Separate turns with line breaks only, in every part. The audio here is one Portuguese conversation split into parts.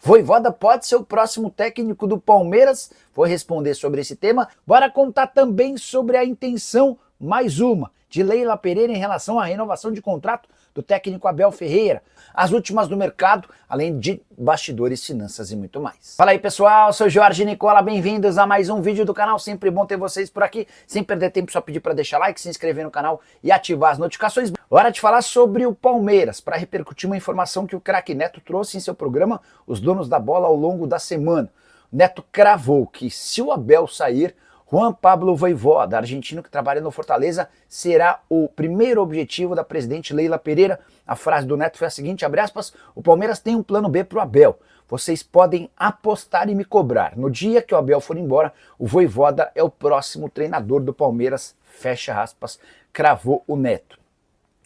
Vojvoda pode ser o próximo técnico do Palmeiras? Vou responder sobre esse tema. Bora contar também sobre a intenção, mais uma, de Leila Pereira em relação à renovação de contrato do técnico Abel Ferreira, as últimas do mercado, além de bastidores, finanças e muito mais. Fala aí pessoal, sou Jorge Nicola, bem-vindos a mais um vídeo do canal, sempre bom ter vocês por aqui, sem perder tempo só pedir para deixar like, se inscrever no canal e ativar as notificações. Hora de falar sobre o Palmeiras, para repercutir uma informação que o craque Neto trouxe em seu programa Os Donos da Bola ao longo da semana. O Neto cravou que se o Abel sair, Juan Pablo Vojvoda, argentino que trabalha no Fortaleza, será o primeiro objetivo da presidente Leila Pereira. A frase do Neto foi a seguinte, abre aspas, o Palmeiras tem um plano B para o Abel. Vocês podem apostar e me cobrar. No dia que o Abel for embora, o Vojvoda é o próximo treinador do Palmeiras, fecha aspas, cravou o Neto.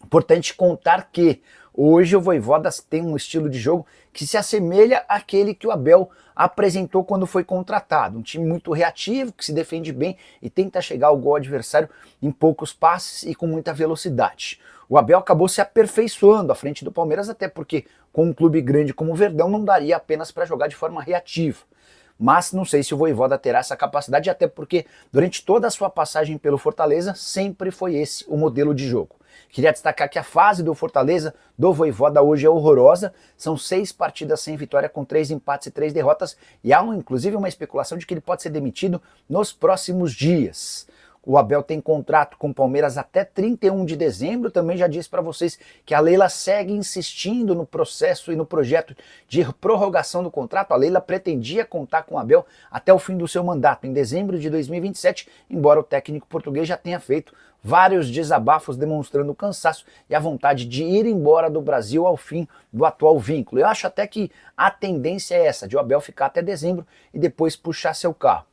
Importante contar que hoje o Vojvoda tem um estilo de jogo que se assemelha àquele que o Abel apresentou quando foi contratado. Um time muito reativo, que se defende bem e tenta chegar ao gol adversário em poucos passes e com muita velocidade. O Abel acabou se aperfeiçoando à frente do Palmeiras, até porque com um clube grande como o Verdão não daria apenas para jogar de forma reativa. Mas não sei se o Vojvoda terá essa capacidade, até porque durante toda a sua passagem pelo Fortaleza sempre foi esse o modelo de jogo. Queria destacar que a fase do Fortaleza, do Vojvoda hoje é horrorosa, são 6 partidas sem vitória com 3 empates e 3 derrotas e há inclusive uma especulação de que ele pode ser demitido nos próximos dias. O Abel tem contrato com o Palmeiras até 31 de dezembro, também já disse para vocês que a Leila segue insistindo no processo e no projeto de prorrogação do contrato. A Leila pretendia contar com o Abel até o fim do seu mandato, em dezembro de 2027, embora o técnico português já tenha feito vários desabafos demonstrando o cansaço e a vontade de ir embora do Brasil ao fim do atual vínculo. Eu acho até que a tendência é essa, de o Abel ficar até dezembro e depois puxar seu carro.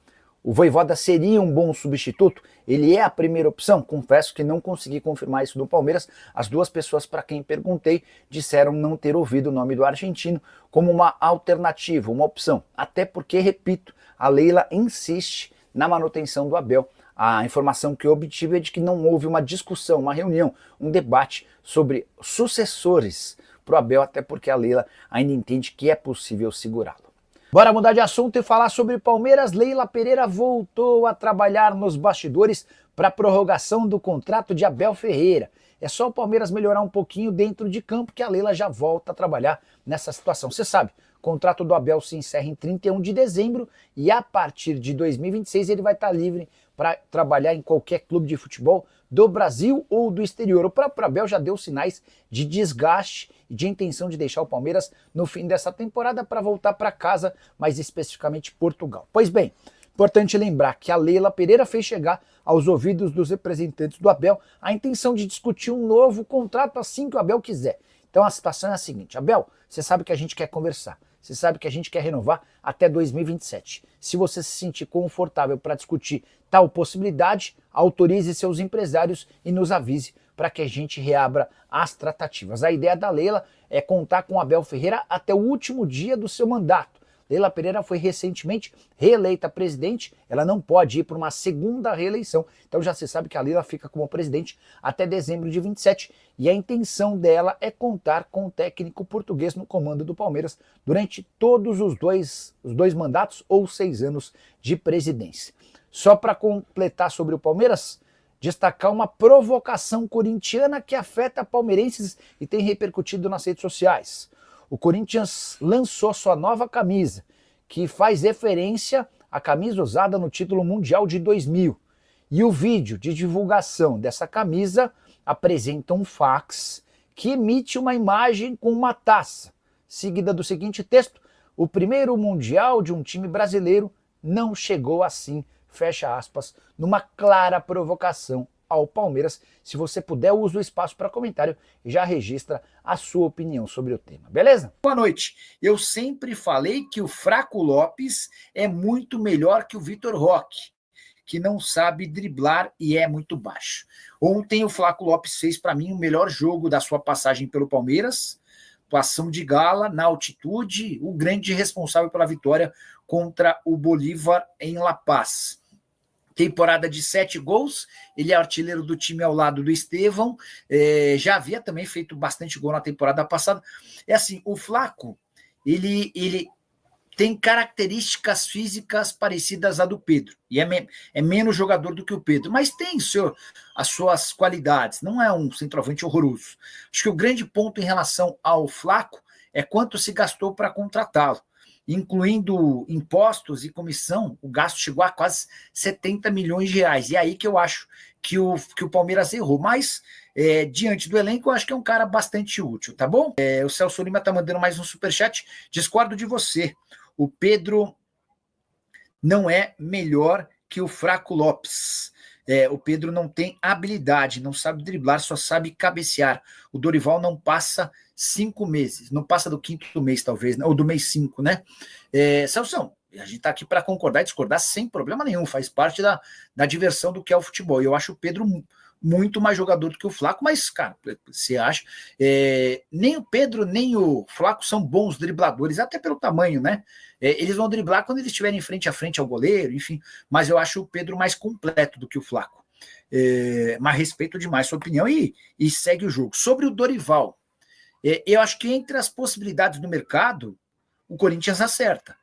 O Vojvoda seria um bom substituto? Ele é a primeira opção? Confesso que não consegui confirmar isso do Palmeiras. As duas pessoas para quem perguntei disseram não ter ouvido o nome do argentino como uma alternativa, uma opção. Até porque, repito, a Leila insiste na manutenção do Abel. A informação que eu obtive é de que não houve uma discussão, uma reunião, um debate sobre sucessores para o Abel, até porque a Leila ainda entende que é possível segurá-lo. Bora mudar de assunto e falar sobre Palmeiras. Leila Pereira voltou a trabalhar nos bastidores para a prorrogação do contrato de Abel Ferreira. É só o Palmeiras melhorar um pouquinho dentro de campo que a Leila já volta a trabalhar nessa situação. Você sabe, o contrato do Abel se encerra em 31 de dezembro e a partir de 2026 ele vai estar livre para trabalhar em qualquer clube de futebol do Brasil ou do exterior. O próprio Abel já deu sinais de desgaste e de intenção de deixar o Palmeiras no fim dessa temporada para voltar para casa, mais especificamente Portugal. Pois bem, importante lembrar que a Leila Pereira fez chegar aos ouvidos dos representantes do Abel a intenção de discutir um novo contrato assim que o Abel quiser. Então a situação é a seguinte, Abel, você sabe que a gente quer conversar. Você sabe que a gente quer renovar até 2027. Se você se sentir confortável para discutir tal possibilidade, autorize seus empresários e nos avise para que a gente reabra as tratativas. A ideia da Leila é contar com Abel Ferreira até o último dia do seu mandato. Leila Pereira foi recentemente reeleita presidente, ela não pode ir para uma segunda reeleição, então já se sabe que a Leila fica como presidente até dezembro de 27 e a intenção dela é contar com o técnico português no comando do Palmeiras durante todos os dois mandatos ou 6 anos de presidência. Só para completar sobre o Palmeiras, destacar uma provocação corintiana que afeta palmeirenses e tem repercutido nas redes sociais. O Corinthians lançou sua nova camisa, que faz referência à camisa usada no título mundial de 2000. E o vídeo de divulgação dessa camisa apresenta um fax que emite uma imagem com uma taça, seguida do seguinte texto: o primeiro mundial de um time brasileiro não chegou assim, fecha aspas, numa clara provocação ao Palmeiras. Se você puder, use o espaço para comentário e já registra a sua opinião sobre o tema, beleza?
Boa noite. Eu sempre falei que o Flaco Lopes é muito melhor que o Vitor Roque, que não sabe driblar e é muito baixo. Ontem o Flaco Lopes fez para mim o melhor jogo da sua passagem pelo Palmeiras, atuação de gala, na altitude, o grande responsável pela vitória contra o Bolívar em La Paz. Temporada de 7 gols, ele é artilheiro do time ao lado do Estevão, já havia também feito bastante gol na temporada passada. É assim, o Flaco, ele tem características físicas parecidas à do Pedro, e é menos jogador do que o Pedro, mas tem as suas qualidades, não é um centroavante horroroso. Acho que o grande ponto em relação ao Flaco é quanto se gastou para contratá-lo. Incluindo impostos e comissão, o gasto chegou a quase 70 milhões de reais. E é aí que eu acho que o Palmeiras errou. Mas, diante do elenco, eu acho que é um cara bastante útil, tá bom? O Celso Lima tá mandando mais um superchat. Discordo de você. O Pedro não é melhor que o Flaco Lopes. O Pedro não tem habilidade, não sabe driblar, só sabe cabecear. O Dorival não passa 5 meses, não passa do 5º mês, talvez, ou do mês 5, né? Celso, a gente está aqui para concordar e discordar sem problema nenhum, faz parte da diversão do que é o futebol. Eu acho o Pedro muito mais jogador do que o Flaco, mas, cara, você acha? Nem o Pedro, nem o Flaco são bons dribladores, até pelo tamanho, né? Eles vão driblar quando eles estiverem frente a frente ao goleiro, enfim, mas eu acho o Pedro mais completo do que o Flaco. Mas respeito demais sua opinião e segue o jogo. Sobre o Dorival, eu acho que entre as possibilidades do mercado, o Corinthians acerta.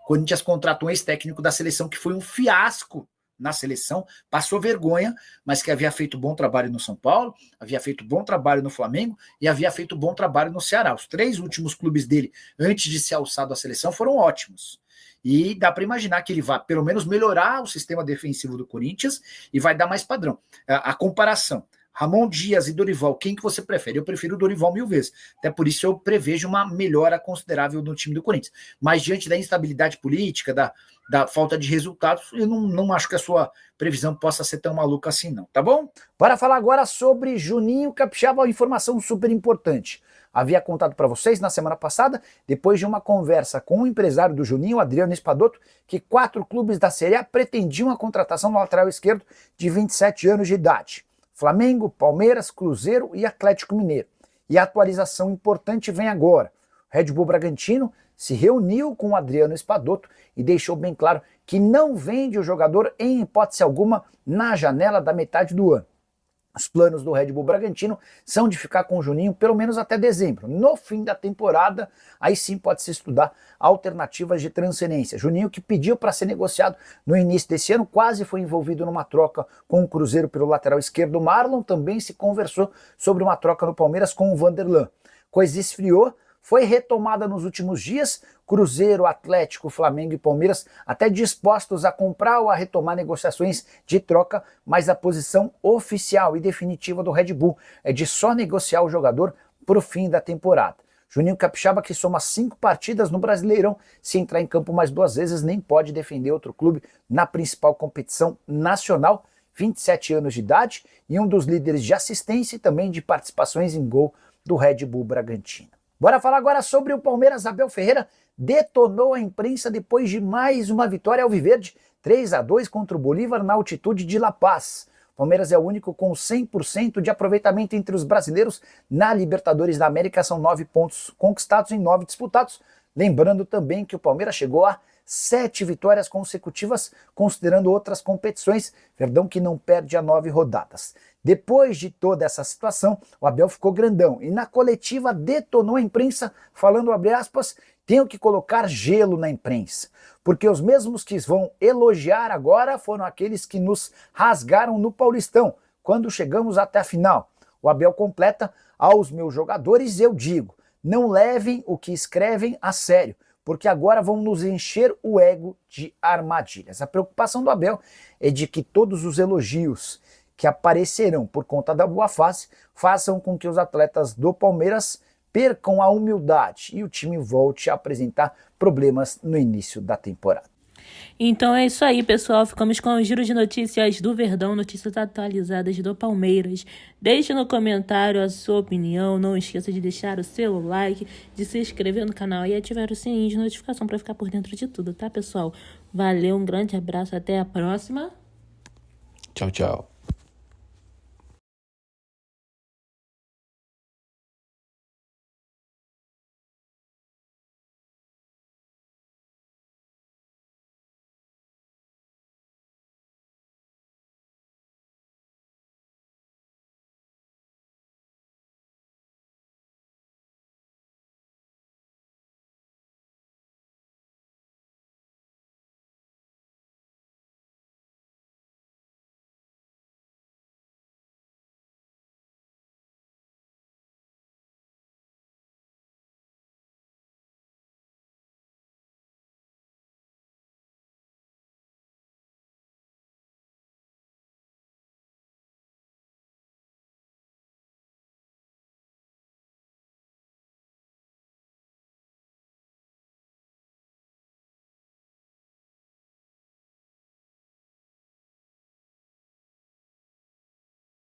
O Corinthians contratou um ex-técnico da seleção que foi um fiasco na seleção, passou vergonha, mas que havia feito bom trabalho no São Paulo, havia feito bom trabalho no Flamengo e havia feito bom trabalho no Ceará. Os 3 últimos clubes dele, antes de ser alçado à seleção, foram ótimos. E dá para imaginar que ele vai, pelo menos, melhorar o sistema defensivo do Corinthians e vai dar mais padrão. A comparação, Ramon Dias e Dorival, quem que você prefere? Eu prefiro o Dorival 1000 vezes. Até por isso eu prevejo uma melhora considerável no time do Corinthians. Mas diante da instabilidade política, da falta de resultados, eu não acho que a sua previsão possa ser tão maluca assim não, tá bom?
Para falar agora sobre Juninho Capixaba, uma informação super importante. Havia contado para vocês na semana passada, depois de uma conversa com o empresário do Juninho, Adriano Espadoto, que 4 clubes da Série A pretendiam a contratação do lateral esquerdo de 27 anos de idade. Flamengo, Palmeiras, Cruzeiro e Atlético Mineiro. E a atualização importante vem agora. O Red Bull Bragantino se reuniu com o Adriano Espadoto e deixou bem claro que não vende o jogador em hipótese alguma na janela da metade do ano. Os planos do Red Bull Bragantino são de ficar com o Juninho pelo menos até dezembro. No fim da temporada, aí sim pode-se estudar alternativas de transferência. Juninho, que pediu para ser negociado no início desse ano, quase foi envolvido numa troca com o Cruzeiro pelo lateral esquerdo. Marlon também se conversou sobre uma troca no Palmeiras com o Vanderlan. Coisa esfriou, foi retomada nos últimos dias, Cruzeiro, Atlético, Flamengo e Palmeiras até dispostos a comprar ou a retomar negociações de troca, mas a posição oficial e definitiva do Red Bull é de só negociar o jogador para o fim da temporada. Juninho Capixaba, que soma 5 partidas no Brasileirão, se entrar em campo mais 2 vezes, nem pode defender outro clube na principal competição nacional, 27 anos de idade e um dos líderes de assistência e também de participações em gol do Red Bull Bragantino. Bora falar agora sobre o Palmeiras. Abel Ferreira detonou a imprensa depois de mais uma vitória alviverde, 3-2 contra o Bolívar na altitude de La Paz. O Palmeiras é o único com 100% de aproveitamento entre os brasileiros na Libertadores da América, são 9 pontos conquistados em 9 disputados. Lembrando também que o Palmeiras chegou a 7 vitórias consecutivas, considerando outras competições, Verdão que não perde a 9 rodadas. Depois de toda essa situação, o Abel ficou grandão e na coletiva detonou a imprensa, falando, abre aspas, tenho que colocar gelo na imprensa, porque os mesmos que vão elogiar agora foram aqueles que nos rasgaram no Paulistão, quando chegamos até a final. O Abel completa, aos meus jogadores eu digo, não levem o que escrevem a sério, porque agora vão nos encher o ego de armadilhas. A preocupação do Abel é de que todos os elogios que aparecerão por conta da boa fase façam com que os atletas do Palmeiras percam a humildade e o time volte a apresentar problemas no início da temporada.
Então é isso aí, pessoal. Ficamos com o giro de notícias do Verdão, notícias atualizadas do Palmeiras. Deixe no comentário a sua opinião. Não esqueça de deixar o seu like, de se inscrever no canal e ativar o sininho de notificação para ficar por dentro de tudo, tá, pessoal? Valeu, um grande abraço, até a próxima.
Tchau, tchau.